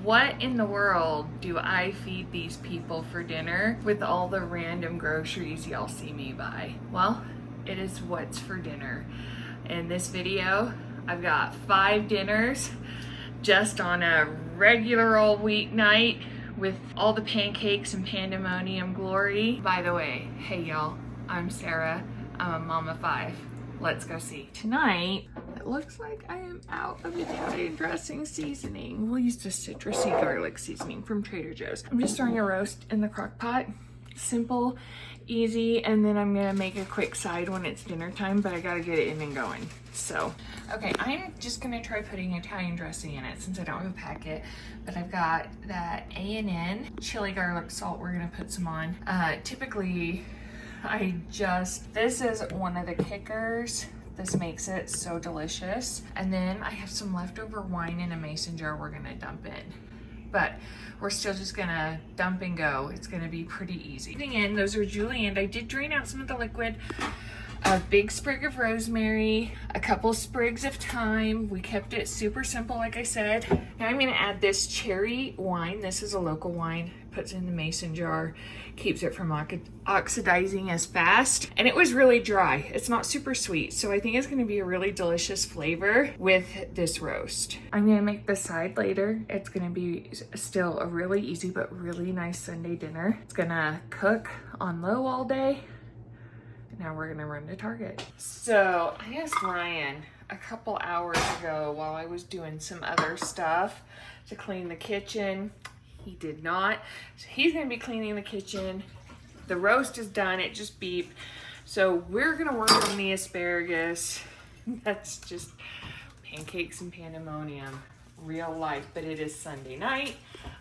What in the world do I feed these people for dinner with all the random groceries y'all see me buy? Well, it is what's for dinner. In this video, I've got 5 dinners just on a regular old weeknight with all the pancakes and pandemonium glory. By the way, hey y'all, I'm Sarah. I'm a mom of 5. Let's go see. Tonight, it looks like I am out of Italian dressing seasoning. We'll use the citrusy garlic seasoning from Trader Joe's. I'm just throwing a roast in the crock pot. Simple, easy, and then I'm gonna make a quick side when it's dinner time, but I gotta get it in and going. So, okay, I'm just gonna try putting Italian dressing in it since I don't have a packet, but I've got that A&N chili garlic salt we're gonna put some on. Typically, this is one of the kickers. This makes it so delicious. And then I have some leftover wine in a mason jar we're gonna dump in. But we're still just gonna dump and go. It's gonna be pretty easy. Putting in, those are julienned. I did drain out some of the liquid. A big sprig of rosemary, a couple sprigs of thyme. We kept it super simple, like I said. Now I'm gonna add this cherry wine. This is a local wine. Puts it in the mason jar, keeps it from oxidizing as fast. And it was really dry. It's not super sweet, so I think it's gonna be a really delicious flavor with this roast. I'm gonna make the side later. It's gonna be still a really easy but really nice Sunday dinner. It's gonna cook on low all day. Now we're gonna run to Target. So I asked Ryan a couple hours ago while I was doing some other stuff to clean the kitchen. He did not. So he's gonna be cleaning the kitchen. The roast is done, it just beeped. So we're gonna work on the asparagus. That's just pancakes and pandemonium, real life, but it is Sunday night.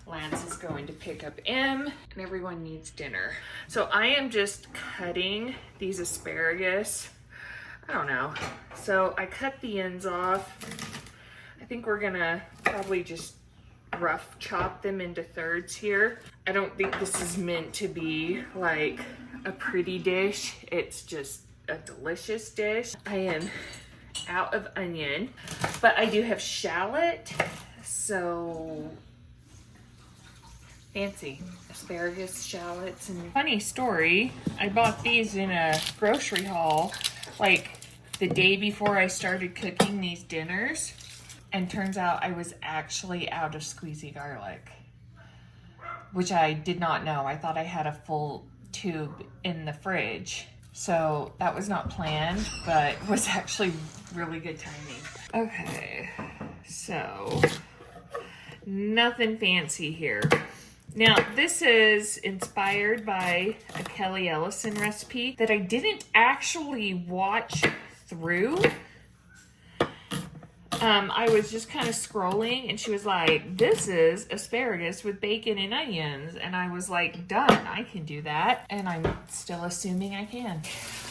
Lance is going to pick up M and everyone needs dinner. So I am just cutting these asparagus. I don't know. So I cut the ends off. I think we're gonna probably just rough chop them into thirds here. I don't think this is meant to be like a pretty dish. It's just a delicious dish. I am out of onion, but I do have shallot. So fancy asparagus, shallots, and funny story, I bought these in a grocery haul like the day before I started cooking these dinners, and turns out I was actually out of squeezy garlic, which I did not know. I thought I had a full tube in the fridge, so that was not planned, but was actually really good timing. Okay, so nothing fancy here. Now, this is inspired by a Kelly Ellison recipe that I didn't actually watch through. I was just kind of scrolling and she was like, this is asparagus with bacon and onions. And I was like, done, I can do that. And I'm still assuming I can.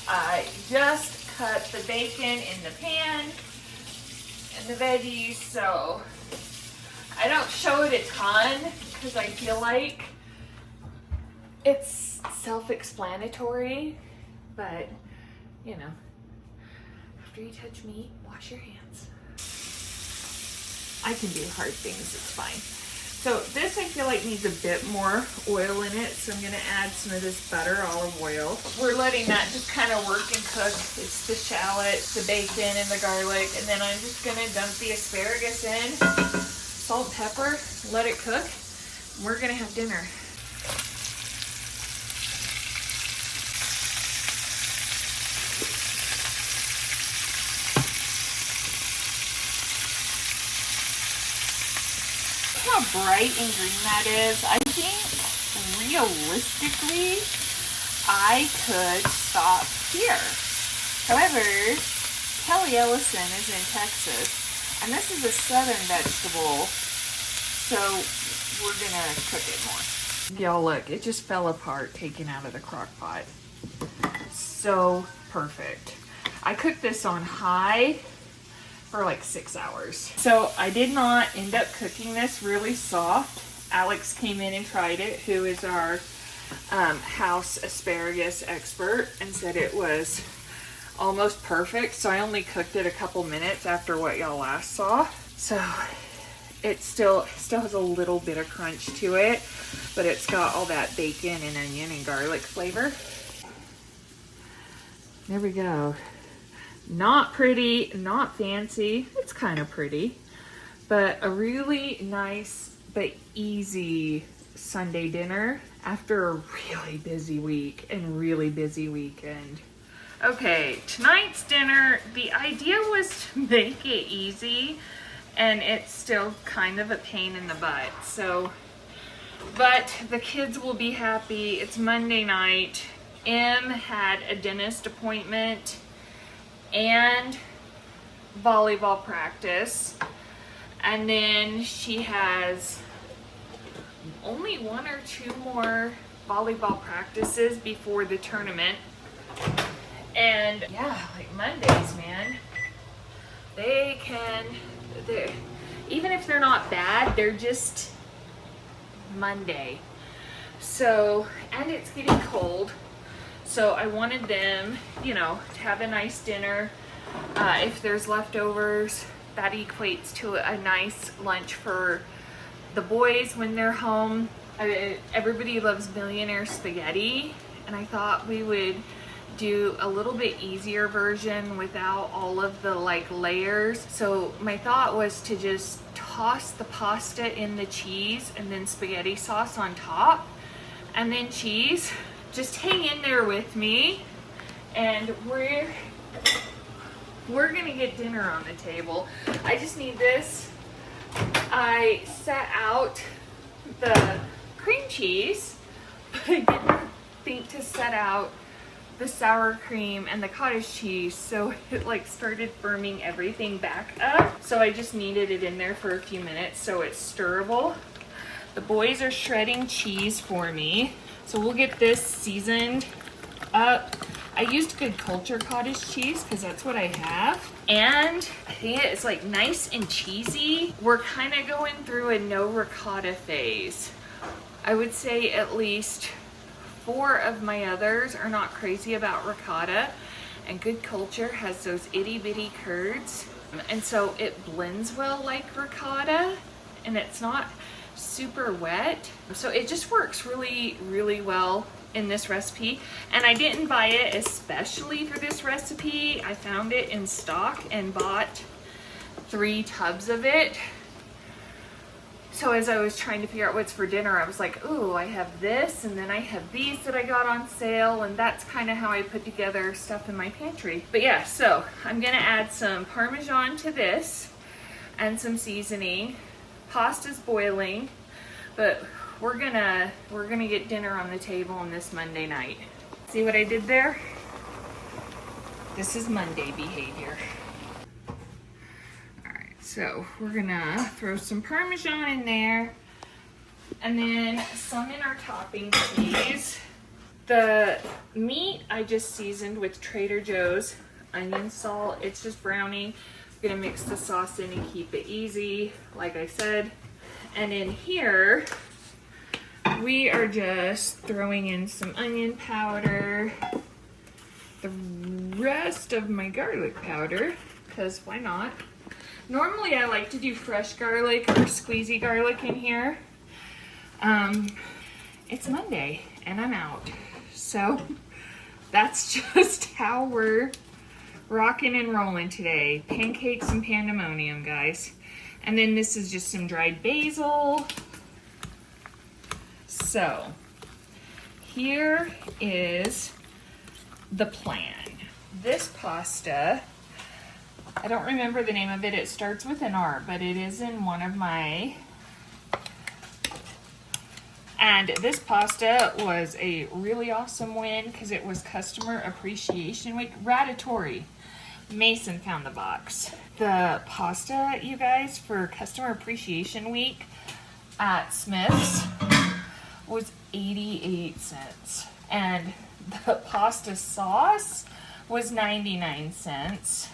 I just cut the bacon in the pan and the veggies, so I don't show it a ton because I feel like it's self-explanatory, but you know, after you touch meat, wash your hands. I can do hard things, it's fine. So this I feel like needs a bit more oil in it, so I'm gonna add some of this butter olive oil. We're letting that just kind of work and cook. It's the shallot, the bacon, and the garlic, and then I'm just gonna dump the asparagus in, salt, pepper, let it cook. We're gonna have dinner. How bright and green that is. I think realistically I could stop here. However, Kelly Ellison is in Texas and this is a southern vegetable, so we're gonna cook it more. Y'all look, it just fell apart taken out of the crock pot. So perfect. I cooked this on high for like 6 hours. So I did not end up cooking this really soft. Alex came in and tried it, who is our house asparagus expert, and said it was almost perfect. So I only cooked it a couple minutes after what y'all last saw. So It still has a little bit of crunch to it, but it's got all that bacon and onion and garlic flavor. There we go. Not pretty, not fancy. It's kind of pretty, but a really nice but easy Sunday dinner after a really busy week and really busy weekend. Okay, tonight's dinner, the idea was to make it easy, and it's still kind of a pain in the butt. So, but the kids will be happy. It's Monday night. Em had a dentist appointment and volleyball practice. And then she has only 1 or 2 more volleyball practices before the tournament. And yeah, like Mondays, man, even if they're not bad, they're just Monday. So, and it's getting cold. So I wanted them, you know, to have a nice dinner. If there's leftovers, that equates to a nice lunch for the boys when they're home. Everybody loves Millionaire spaghetti, and I thought we would do a little bit easier version without all of the like layers. So my thought was to just toss the pasta in the cheese and then spaghetti sauce on top and then cheese. Just hang in there with me, and we're gonna get dinner on the table. I just need this. I set out the cream cheese, but I didn't think to set out the sour cream and the cottage cheese, so it like started firming everything back up. So I just needed it in there for a few minutes so it's stirrable. The boys are shredding cheese for me, so we'll get this seasoned up. I used Good Culture cottage cheese because that's what I have, and I think it's like nice and cheesy. We're kind of going through a no ricotta phase. I would say at least 4 of my others are not crazy about ricotta, and Good Culture has those itty bitty curds, and so it blends well like ricotta, and it's not super wet, so it just works really, really well in this recipe. And I didn't buy it especially for this recipe. I found it in stock and bought 3 tubs of it. So as I was trying to figure out what's for dinner, I was like, ooh, I have this, and then I have these that I got on sale, and that's kind of how I put together stuff in my pantry. But yeah, so I'm gonna add some Parmesan to this and some seasoning. Pasta's boiling, but we're gonna get dinner on the table on this Monday night. See what I did there? This is Monday behavior. So we're gonna throw some Parmesan in there, and then some in our topping cheese. The meat I just seasoned with Trader Joe's onion salt. It's just browning. I'm gonna mix the sauce in and keep it easy, like I said. And in here, we are just throwing in some onion powder, the rest of my garlic powder, because why not? Normally I like to do fresh garlic or squeezy garlic in here. It's Monday and I'm out. So that's just how we're rocking and rolling today. Pancakes and pandemonium, guys. And then this is just some dried basil. So here is the plan. This pasta, I don't remember the name of it. It starts with an R, but it is in one of my... And this pasta was a really awesome win because it was Customer Appreciation Week. Ratatouille. Mason found the box. The pasta, you guys, for Customer Appreciation Week at Smith's was 88 cents. And the pasta sauce was 99 cents.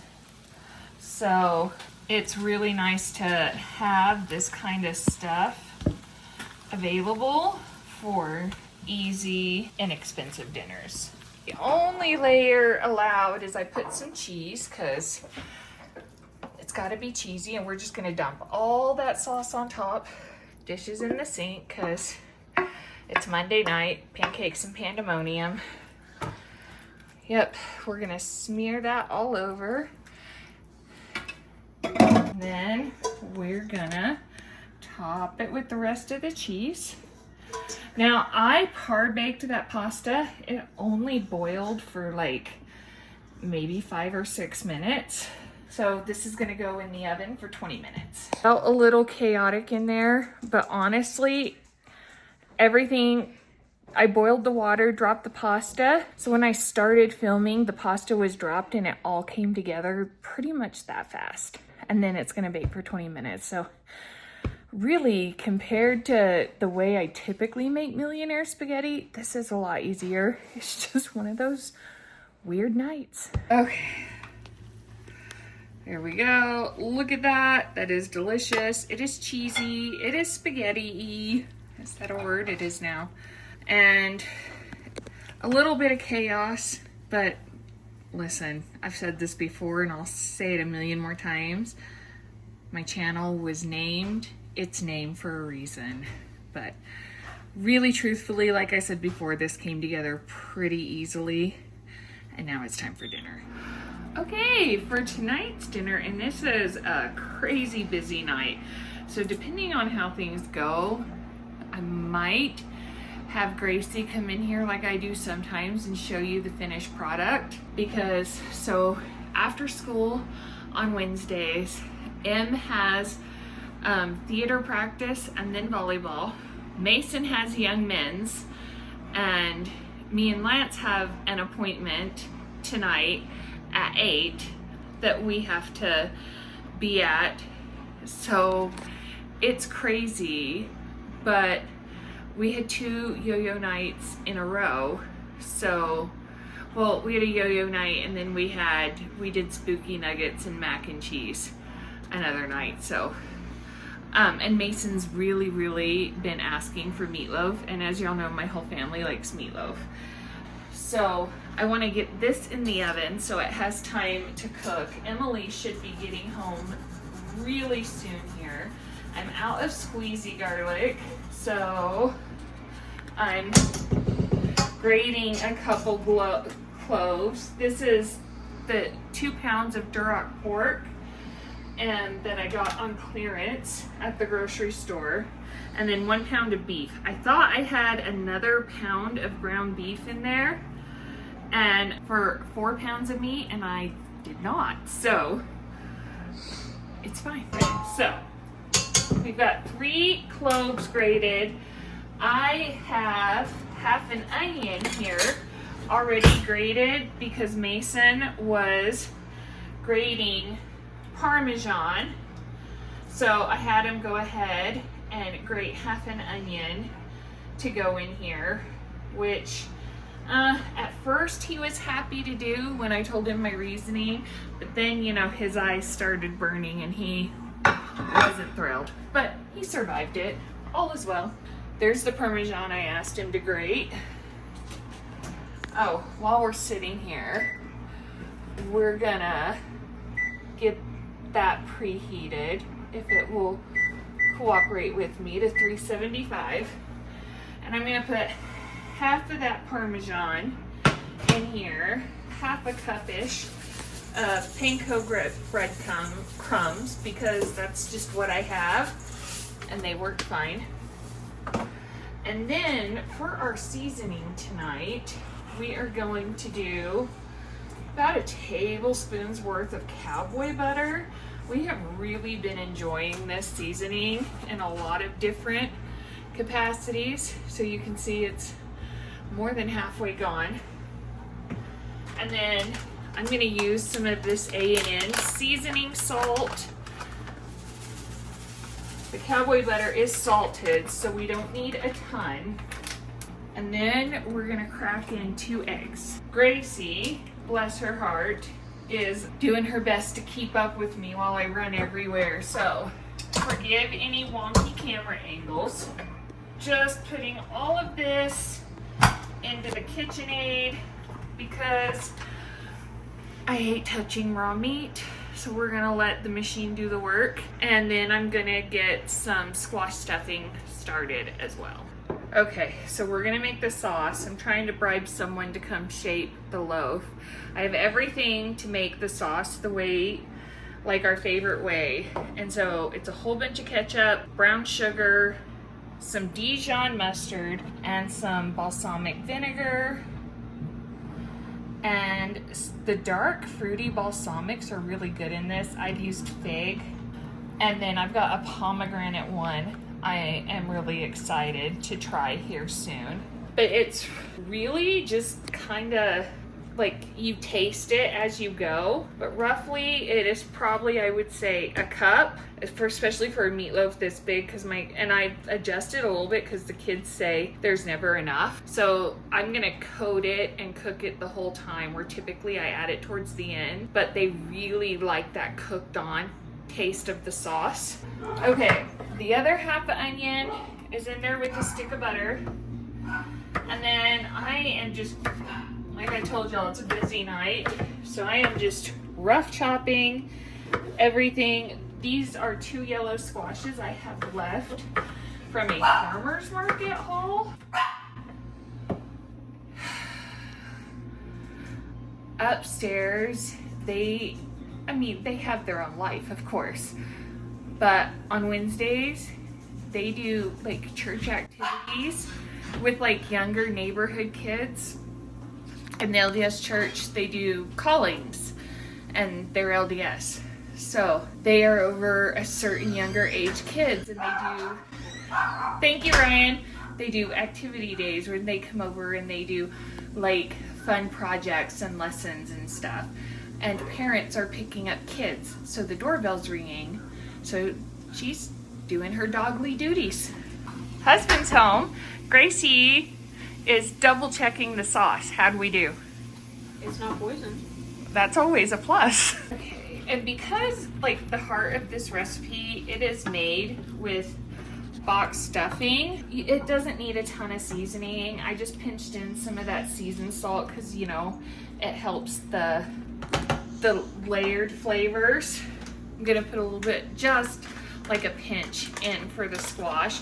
So it's really nice to have this kind of stuff available for easy, inexpensive dinners. The only layer allowed is I put some cheese because it's It's gotta be cheesy, and we're just gonna dump all that sauce on top. Dishes in the sink, because it's Monday night, pancakes and pandemonium. Yep, we're gonna smear that all over. And then we're gonna top it with the rest of the cheese. Now, I par-baked that pasta. It only boiled for like maybe 5 or 6 minutes. So this is gonna go in the oven for 20 minutes. Felt a little chaotic in there, but honestly, everything, I boiled the water, dropped the pasta. So when I started filming, the pasta was dropped and it all came together pretty much that fast. And then it's gonna bake for 20 minutes. So really, compared to the way I typically make Millionaire spaghetti, this is a lot easier. It's just one of those weird nights. Okay. There we go. Look at that. That is delicious. It is cheesy. It is spaghetti-y. Is that a word? It is now. And a little bit of chaos, but listen, I've said this before and I'll say it a million more times. My channel was named its name for a reason. But really, truthfully, like I said before, this came together pretty easily. And now it's time for dinner. Okay, for tonight's dinner, and this is a crazy busy night. So depending on how things go, I might have Gracie come in here like I do sometimes and show you the finished product. Because, so after school on Wednesdays, Em has theater practice and then volleyball. Mason has young men's, and me and Lance have an appointment tonight at 8 that we have to be at. So it's crazy, but we had 2 yo-yo nights in a row. So, well, we had a yo-yo night, and then we did spooky nuggets and mac and cheese another night. So and Mason's really been asking for meatloaf, and as y'all know, my whole family likes meatloaf. So I want to get this in the oven so it has time to cook. Emily should be getting home really soon here. I'm out of squeezy garlic, so I'm grating a couple cloves. This is the 2 pounds of Duroc pork and that I got on clearance at the grocery store, and then 1 pound of beef. I thought I had another pound of ground beef in there and for 4 pounds of meat, and I did not, so it's fine. So we've got 3 cloves grated. I have half an onion here already grated because Mason was grating Parmesan, so I had him go ahead and grate half an onion to go in here, which at first he was happy to do when I told him my reasoning, but then, you know, his eyes started burning and he wasn't thrilled, but he survived it. All is well. There's the Parmesan I asked him to grate. Oh, while we're sitting here, we're gonna get that preheated, if it will cooperate with me, to 375. And I'm gonna put half of that Parmesan in here, half a cup-ish of panko bread crumbs, because that's just what I have, and they work fine. And then for our seasoning tonight, we are going to do about a tablespoon's worth of cowboy butter. We have really been enjoying this seasoning in a lot of different capacities. So you can see it's more than halfway gone. And then I'm gonna use some of this A&N seasoning salt. The cowboy butter is salted, so we don't need a ton. And then we're gonna crack in 2 eggs. Gracie, bless her heart, is doing her best to keep up with me while I run everywhere. So forgive any wonky camera angles. Just putting all of this into the KitchenAid because I hate touching raw meat. so we're gonna let the machine do the work, and then I'm gonna get some squash stuffing started as well. Okay, so we're gonna make the sauce. I'm trying to bribe someone to come shape the loaf. I have everything to make the sauce the way, like our favorite way. And so it's a whole bunch of ketchup, brown sugar, some Dijon mustard, and some balsamic vinegar. And the dark fruity balsamics are really good in this. I've used fig. And then I've got a pomegranate one I am really excited to try here soon. But it's really just kind of like you taste it as you go. But roughly it is probably, I would say, a cup, especially for a meatloaf this big, and I adjusted a little bit because the kids say there's never enough. So I'm gonna coat it and cook it the whole time, where typically I add it towards the end, but they really like that cooked on taste of the sauce. Okay, the other half the onion is in there with a stick of butter. And then I am just, like I told y'all, it's a busy night. So I am just rough chopping everything. These are 2 yellow squashes I have left from a farmer's market haul. Upstairs, they have their own life, of course. But on Wednesdays, they do like church activities with like younger neighborhood kids. In the LDS church, they do callings and they're LDS. So they are over a certain younger age kids, and they do, thank you, Ryan. They do activity days where they come over and they do like fun projects and lessons and stuff. And parents are picking up kids. So the doorbell's ringing. So she's doing her dogly duties. Husband's home. Gracie is double checking the sauce. How'd we do? It's not poisoned. That's always a plus. Okay, and because like the heart of this recipe, it is made with box stuffing. It doesn't need a ton of seasoning. I just pinched in some of that seasoned salt because, you know, it helps the layered flavors. I'm gonna put a little bit, just like a pinch in for the squash,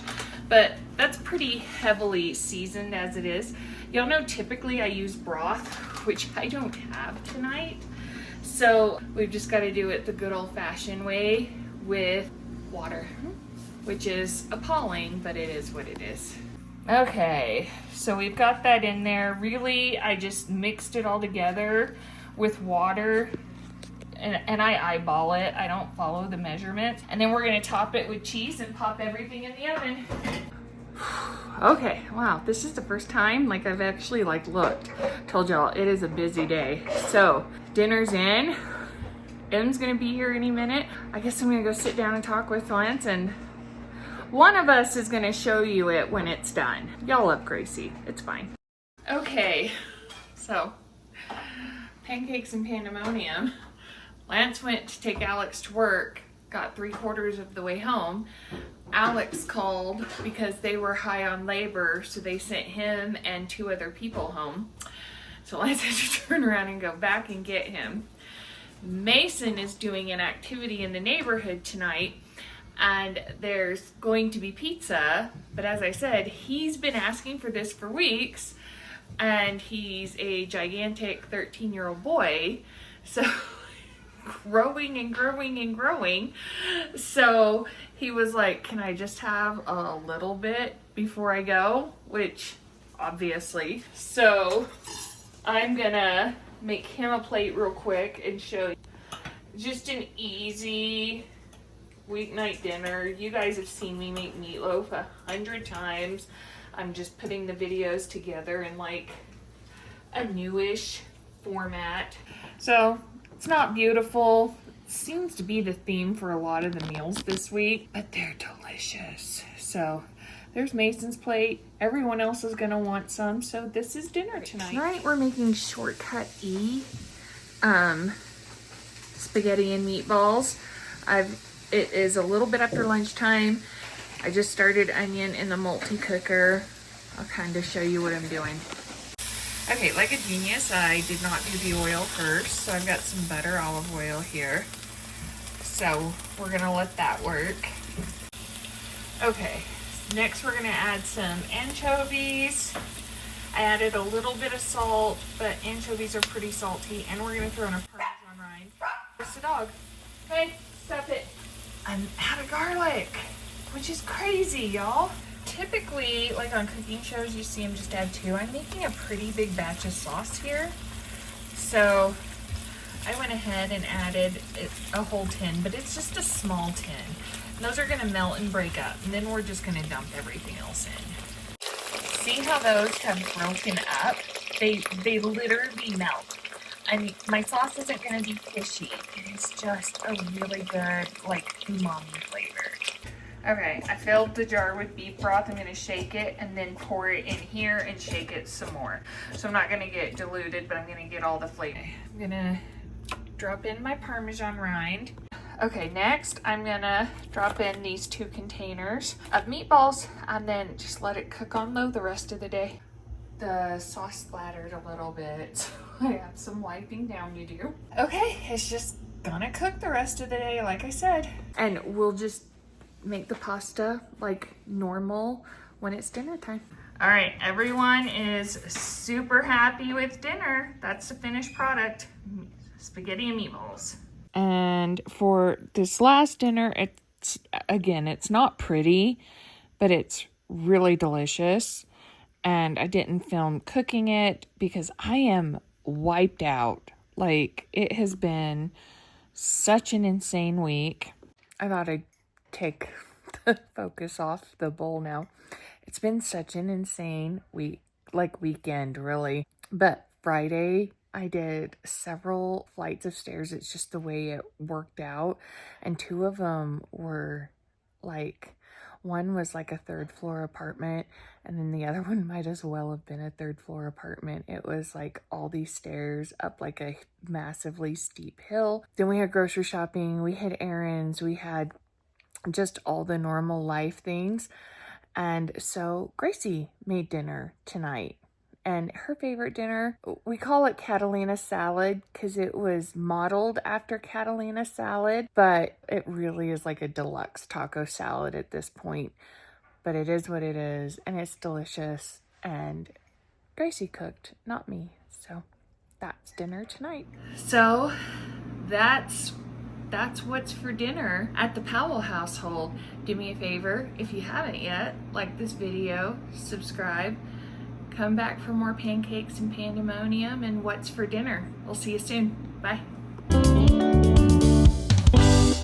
but that's pretty heavily seasoned as it is. Y'all know typically I use broth, which I don't have tonight. So we've just got to do it the good old-fashioned way with water, which is appalling, but it is what it is. Okay, so we've got that in there. Really, I just mixed it all together with water, and I eyeball it. I don't follow the measurements. And then we're gonna top it with cheese and pop everything in the oven. Okay, wow, this is the first time like I've actually like looked. Told y'all it is a busy day. So dinner's in. Em's gonna be here any minute. I guess I'm gonna go sit down and talk with Lance, and one of us is gonna show you it when it's done. Y'all love Gracie, it's fine. Okay, so pancakes and pandemonium. Lance went to take Alex to work, got 3/4 of the way home. Alex called because they were high on labor, so they sent him and 2 other people home. So Lance had to turn around and go back and get him. Mason is doing an activity in the neighborhood tonight, and there's going to be pizza, but as I said, he's been asking for this for weeks, and he's a gigantic 13-year-old boy, so growing and growing and growing. So he was like, can I just have a little bit before I go? Which obviously. So I'm gonna make him a plate real quick and show you just an easy weeknight dinner. You guys have seen me make meatloaf 100 times. I'm just putting the videos together in like a newish format. So it's not beautiful. It seems to be the theme for a lot of the meals this week, but they're delicious. So there's Mason's plate. Everyone else is gonna want some, so this is dinner tonight. Tonight we're making shortcut-y spaghetti and meatballs. It is a little bit after lunchtime. I just started onion in the multi-cooker. I'll kind of show you what I'm doing. Okay, like a genius, I did not do the oil first, so I've got some butter olive oil here. So we're gonna let that work. Okay, next we're gonna add some anchovies. I added a little bit of salt, but anchovies are pretty salty, and we're gonna throw in a Parmesan rind. Where's the dog? Hey, stop it. I'm out of garlic, which is crazy, y'all. Typically, like on cooking shows, you see them just add 2. I'm making a pretty big batch of sauce here. So I went ahead and added a whole tin, but it's just a small tin. And those are gonna melt and break up, and then we're just gonna dump everything else in. See how those have broken up? They literally melt. And my sauce isn't gonna be fishy. It is just a really good, like, umami flavor. Okay, I filled the jar with beef broth. I'm gonna shake it and then pour it in here and shake it some more. So I'm not gonna get diluted, but I'm gonna get all the flavor. I'm gonna drop in my Parmesan rind. Okay, next I'm gonna drop in these 2 containers of meatballs and then just let it cook on low the rest of the day. The sauce splattered a little bit, so I have some wiping down to do. Okay, it's just gonna cook the rest of the day, like I said. And we'll just make the pasta like normal when it's dinner time. All right, everyone is super happy with dinner. That's the finished product, spaghetti and meatballs. And for this last dinner, it's not pretty, but it's really delicious. And I didn't film cooking it because I am wiped out. Like, it has been such an insane week. I thought I'd take the focus off the bowl now. It's been such an insane weekend, really. But Friday, I did several flights of stairs. It's just the way it worked out. And 2 of them were like, one was like a 3rd floor apartment, and then the other one might as well have been a 3rd floor apartment. It was like all these stairs up like a massively steep hill. Then we had grocery shopping, we had errands, we had just all the normal life things. And so Gracie made dinner tonight. And her favorite dinner, we call it Catalina Salad because it was modeled after Catalina Salad, but it really is like a deluxe taco salad at this point. But it is what it is, and it's delicious. And Gracie cooked, not me. So that's dinner tonight. So that's what's for dinner at the Powell household. Do me a favor, if you haven't yet, like this video, subscribe. Come back for more pancakes and pandemonium and what's for dinner. We'll see you soon. Bye.